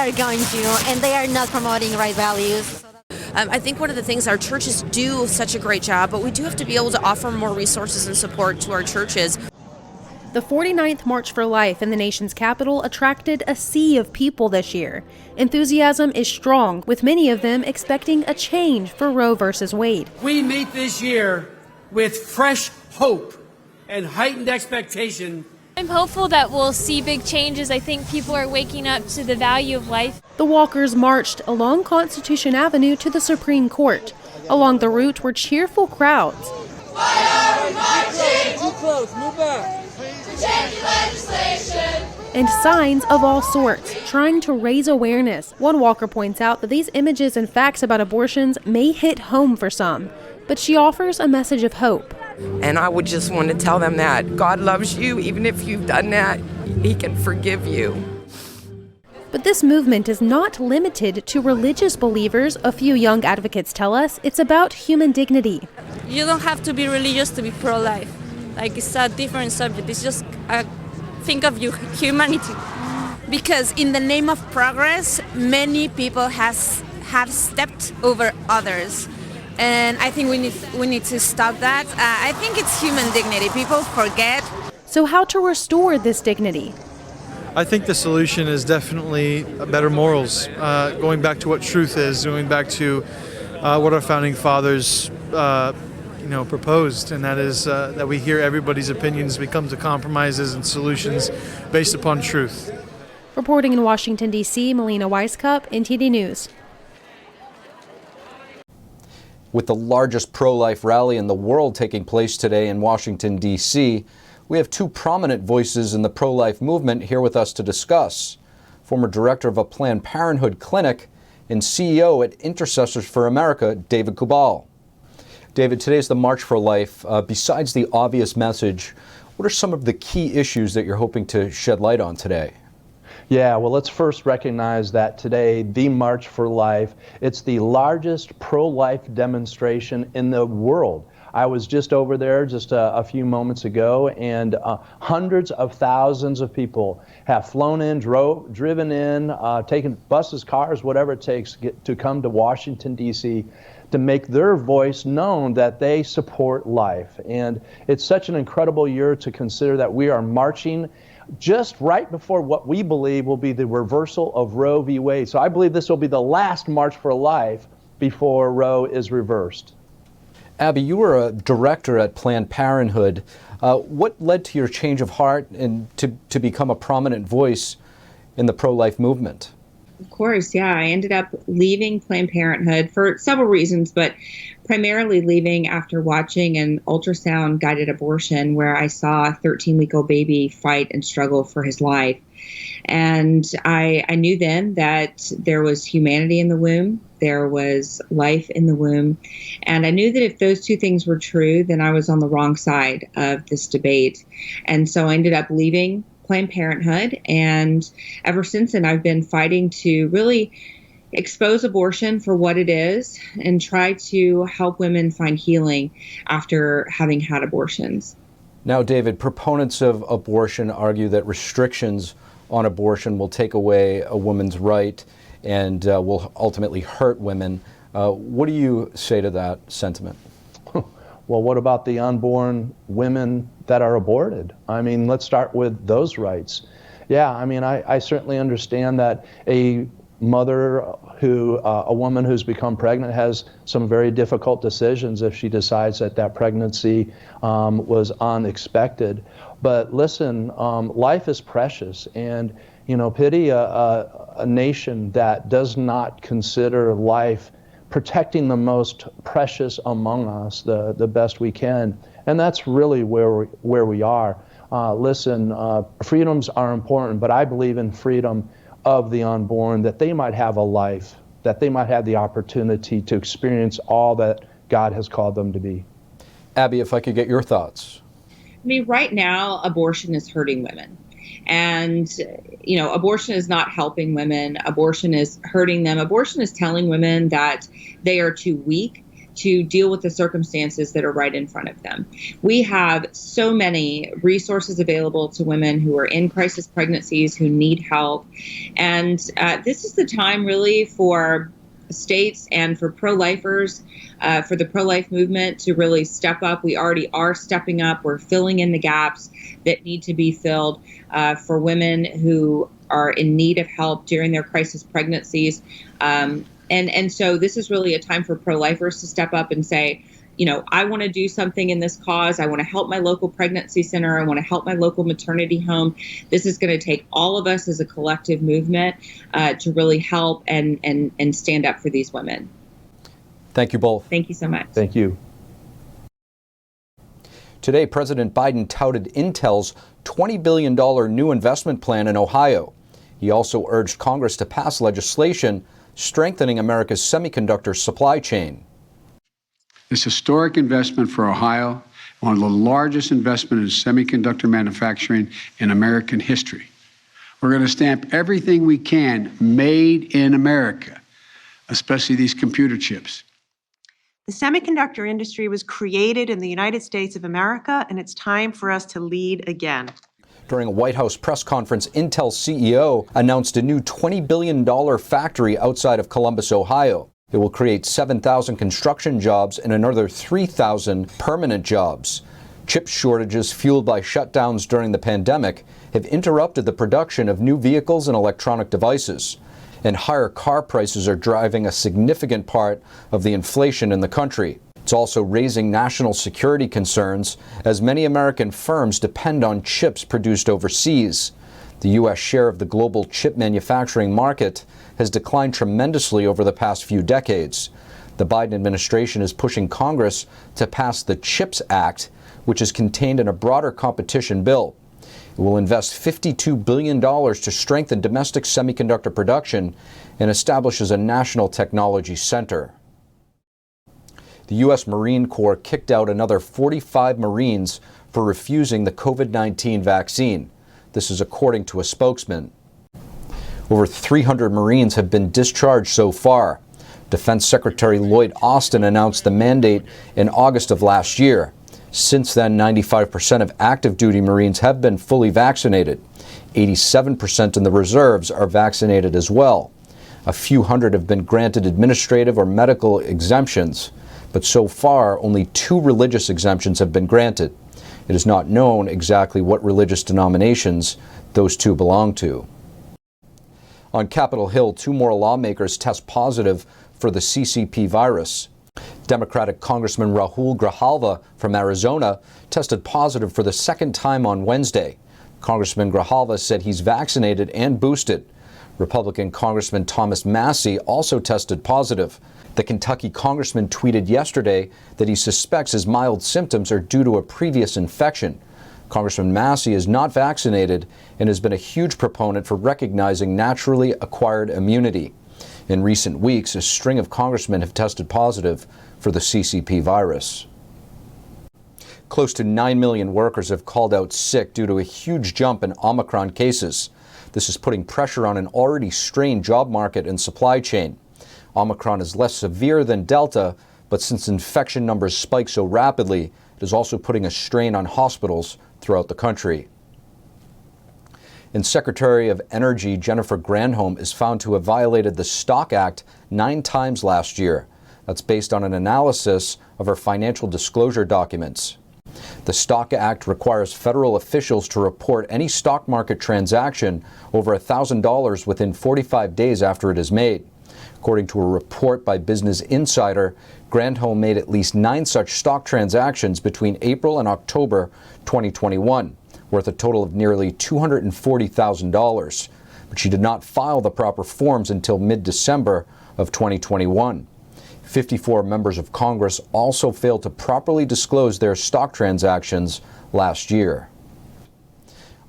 are going to, and they are not promoting right values. I think one of the things our churches do such a great job, but we do have to be able to offer more resources and support to our churches. The 49th March for Life in the nation's capital attracted a sea of people this year. Enthusiasm is strong, with many of them expecting a change for Roe v. Wade. We meet this year with fresh hope and heightened expectation. I'm hopeful that we'll see big changes. I think people are waking up to the value of life. The walkers marched along Constitution Avenue to the Supreme Court. Along the route were cheerful crowds. Why are we marching? Too close, move back. To change legislation. And signs of all sorts, trying to raise awareness. One walker points out that these images and facts about abortions may hit home for some, but she offers a message of hope. And I would just want to tell them that God loves you. Even if you've done that, He can forgive you. But this movement is not limited to religious believers. A few young advocates tell us it's about human dignity. You don't have to be religious to be pro-life. Like, it's a different subject. It's just think of humanity. Because in the name of progress, many people have stepped over others. And I think we need to stop that. I think it's human dignity. People forget. So how to restore this dignity? I think the solution is definitely better morals, going back to what truth is, going back to what our founding fathers proposed, and that is that we hear everybody's opinions, we come to compromises and solutions based upon truth. Reporting in Washington, D.C., Melina Weiskup, NTD News. With the largest pro-life rally in the world taking place today in Washington, D.C., we have two prominent voices in the pro-life movement here with us to discuss. Former director of a Planned Parenthood clinic and CEO at Intercessors for America, David Kubal. David, today's the March for Life. Besides the obvious message, what are some of the key issues that you're hoping to shed light on today? Yeah, well, let's first recognize that today, the March for Life, it's the largest pro-life demonstration in the world. I was just over there just a few moments ago, and hundreds of thousands of people have flown in, driven in, taken buses, cars, whatever it takes to come to Washington, D.C. to make their voice known that they support life. And it's such an incredible year to consider that we are marching just right before what we believe will be the reversal of Roe v. Wade. So I believe this will be the last March for Life before Roe is reversed. Abby, you were a director at Planned Parenthood. What led to your change of heart and to become a prominent voice in the pro-life movement? Of course, yeah. I ended up leaving Planned Parenthood for several reasons, but primarily leaving after watching an ultrasound-guided abortion where I saw a 13-week-old baby fight and struggle for his life. And I knew then that there was humanity in the womb, there was life in the womb, and I knew that if those two things were true, then I was on the wrong side of this debate. And so I ended up leaving Planned Parenthood, and ever since then I've been fighting to really expose abortion for what it is and try to help women find healing after having had abortions. Now, David, proponents of abortion argue that restrictions on abortion will take away a woman's right and will ultimately hurt women. What do you say to that sentiment? Well, what about the unborn women that are aborted? I mean, let's start with those rights. Yeah, I mean, I certainly understand that a mother a woman who's become pregnant has some very difficult decisions if she decides that that pregnancy was unexpected. But listen, life is precious, and pity a nation that does not consider life, protecting the most precious among us, the best we can. And that's really where we are. Listen, freedoms are important, but I believe in freedom of the unborn, that they might have a life, that they might have the opportunity to experience all that God has called them to be. Abby, if I could get your thoughts. I mean, right now, abortion is hurting women. And, abortion is not helping women. Abortion is hurting them. Abortion is telling women that they are too weak, to deal with the circumstances that are right in front of them. We have so many resources available to women who are in crisis pregnancies, who need help. And this is the time really for states and for pro-lifers, for the pro-life movement to really step up. We already are stepping up. We're filling in the gaps that need to be filled for women who are in need of help during their crisis pregnancies. And so this is really a time for pro-lifers to step up and say, you know, I want to do something in this cause. I want to help my local pregnancy center. I want to help my local maternity home. This is going to take all of us as a collective movement to really help and stand up for these women. Thank you both. Thank you so much. Thank you. Today, President Biden touted Intel's $20 billion new investment plan in Ohio. He also urged Congress to pass legislation strengthening America's semiconductor supply chain. This historic investment for Ohio, one of the largest investments in semiconductor manufacturing in American history. We're going to stamp everything we can made in America, especially these computer chips. The semiconductor industry was created in the United States of America, and it's time for us to lead again. During a White House press conference, Intel CEO announced a new $20 billion factory outside of Columbus, Ohio. It will create 7,000 construction jobs and another 3,000 permanent jobs. Chip shortages fueled by shutdowns during the pandemic have interrupted the production of new vehicles and electronic devices. And higher car prices are driving a significant part of the inflation in the country. It's also raising national security concerns as many American firms depend on chips produced overseas. The U.S. share of the global chip manufacturing market has declined tremendously over the past few decades. The Biden administration is pushing Congress to pass the CHIPS Act, which is contained in a broader competition bill. It will invest $52 billion to strengthen domestic semiconductor production and establishes a national technology center. The U.S. Marine Corps kicked out another 45 Marines for refusing the COVID-19 vaccine. This is according to a spokesman. Over 300 Marines have been discharged so far. Defense Secretary Lloyd Austin announced the mandate in August of last year. Since then, 95% of active duty Marines have been fully vaccinated. 87% in the reserves are vaccinated as well. A few hundred have been granted administrative or medical exemptions, but so far only 2 religious exemptions have been granted. It is not known exactly what religious denominations those 2 belong to. On Capitol Hill, 2 more lawmakers test positive for the CCP virus. Democratic Congressman Rahul Grijalva from Arizona tested positive for the 2nd time on Wednesday. Congressman Grijalva said he's vaccinated and boosted. Republican Congressman Thomas Massie also tested positive. The Kentucky congressman tweeted yesterday that he suspects his mild symptoms are due to a previous infection. Congressman Massie is not vaccinated and has been a huge proponent for recognizing naturally acquired immunity. In recent weeks, a string of congressmen have tested positive for the CCP virus. Close to 9 million workers have called out sick due to a huge jump in Omicron cases. This is putting pressure on an already strained job market and supply chain. Omicron is less severe than Delta, but since infection numbers spike so rapidly, it is also putting a strain on hospitals throughout the country. And Secretary of Energy Jennifer Granholm is found to have violated the Stock Act 9 times last year. That's based on an analysis of her financial disclosure documents. The Stock Act requires federal officials to report any stock market transaction over $1,000 within 45 days after it is made. According to a report by Business Insider, Granholm made at least 9 such stock transactions between April and October 2021, worth a total of nearly $240,000. But she did not file the proper forms until mid-December of 2021. 54 members of Congress also failed to properly disclose their stock transactions last year.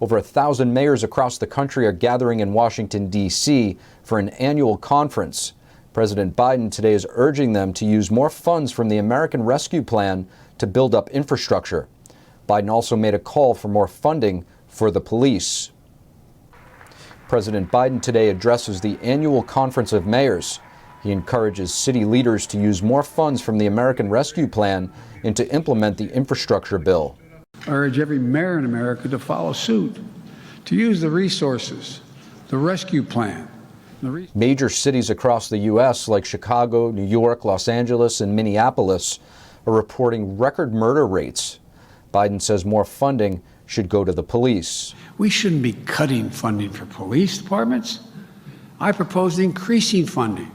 Over 1,000 mayors across the country are gathering in Washington, D.C. for an annual conference. President Biden today is urging them to use more funds from the American Rescue Plan to build up infrastructure. Biden also made a call for more funding for the police. President Biden today addresses the annual conference of mayors. He encourages city leaders to use more funds from the American Rescue Plan and to implement the infrastructure bill. I urge every mayor in America to follow suit, to use the resources, the rescue plan. Major cities across the U.S. like Chicago, New York, Los Angeles, and Minneapolis are reporting record murder rates. Biden says more funding should go to the police. We shouldn't be cutting funding for police departments. I propose increasing funding